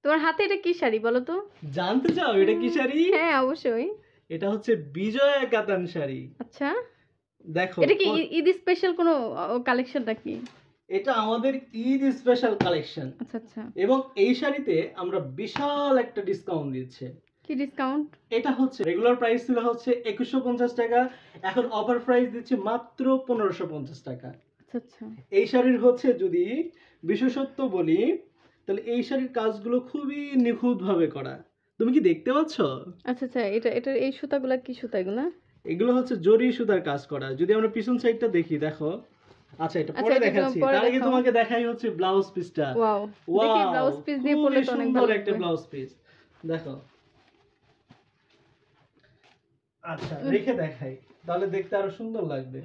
তোমার হাতে এটা কি শাড়ি বলো তো? জানতে চাও এটা কি শাড়ি? হ্যাঁ অবশ্যই। এটা হচ্ছে বিজয়া কাতান শাড়ি। আচ্ছা, দেখো এটা কি ঈদ স্পেশাল কোনো কালেকশন নাকি? এটা আমাদের ঈদ স্পেশাল কালেকশন। আচ্ছা আচ্ছা। এবং এই শাড়িতে আমরা বিশাল একটা ডিসকাউন্ট দিচ্ছি। কি ডিসকাউন্ট? এটা হচ্ছে রেগুলার প্রাইস ছিল হচ্ছে 2150 টাকা, এখন অফার প্রাইস দিচ্ছি মাত্র 1550 টাকা। আচ্ছা আচ্ছা। এই শাড়ির হচ্ছে যদি বিশেষত্ব বলি তাহলে এই শাড়ির কাজগুলো খুবই নিখুঁতভাবে করা। তুমি কি দেখতে পাচ্ছ? আচ্ছা আচ্ছা, এটা এই সুতাগুলা কি সুতা এগুলা? এগুলো হচ্ছে জরি সুতার কাজ করা। যদি আমরা পিছন সাইডটা দেখি দেখো। আচ্ছা এটা পরে এটা দেখাচ্ছি। পরে তার আগে দেখাও। তোমাকে দেখাই হচ্ছে ব্লাউজ পিসটা। ওয়াও, দেখি ব্লাউজ পিস দিয়ে পরলে তো অনেক ভালো সুন্দর একটা লাগবে। Blouse piece. দেখো। আচ্ছা রেখে দেখাই, তাহলে দেখতে আরো সুন্দর লাগবে।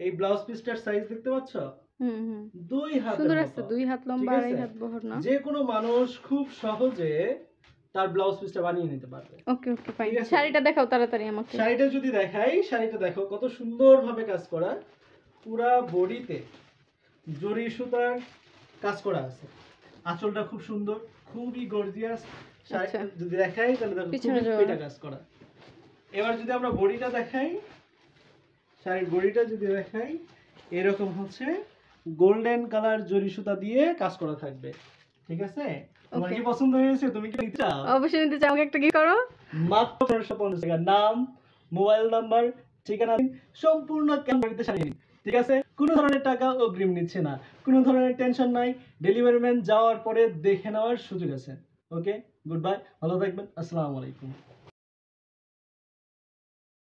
এই ব্লাউজ পিসটার সাইজ দেখতে পাচ্ছ? হুম হুম, 2 হাতের সুন্দর মতো। আছে, 2 হাত লম্বা, ঠিক আছে? 2.5 হাত বহর না? যে কোনো মানুষ খুব সহজে তার ব্লাউজ পিসটা বানিয়ে নিতে পারবে। ওকে ওকে ফাইন। ঠিক আছে? শাড়িটা দেখাও তাড়াতাড়ি আমাকে। শাড়িটা যদি দেখাই, শাড়িটা দেখো কত সুন্দরভাবে কাজ করা। পুরা বডিতে জরি সুতার কাজ করা আছে। আঁচলটা খুব সুন্দর, খুবই গর্জিয়াস। শাড়িটা যদি দেখাই তাহলে দেখো পিছনে খুবই যাও। পেটা কাজ করা। এবার যদি আমরা বডিটা দেখাই, শাড়ির বডিটা যদি দেখাই, এরকম হচ্ছে গোল্ডেন কালার জরি সুতা দিয়ে কাজ করা থাকবে। ঠিক আছে? তোমার কি পছন্দ হয়েছে? তুমি কি নিতে চাও? অবশ্যই নিতে চাই, আমাকে একটা গিফট করো। মাত্র 1550 টাকা। নাম, মোবাইল নাম্বার, ঠিকানা দিন, সম্পূর্ণ ক্যাম্পারিতে শাড়ি। ঠিক আছে? কোনো ধরনের টাকা অগ্রিম নিচ্ছে না, কোনো ধরনের টেনশন নাই। ডেলিভারি ম্যান যাওয়ার পরে দেখে নেওয়ার সুযোগ আছে। ওকে, গুড বাই, ভালো থাকবেন, আসসালামু আলাইকুম।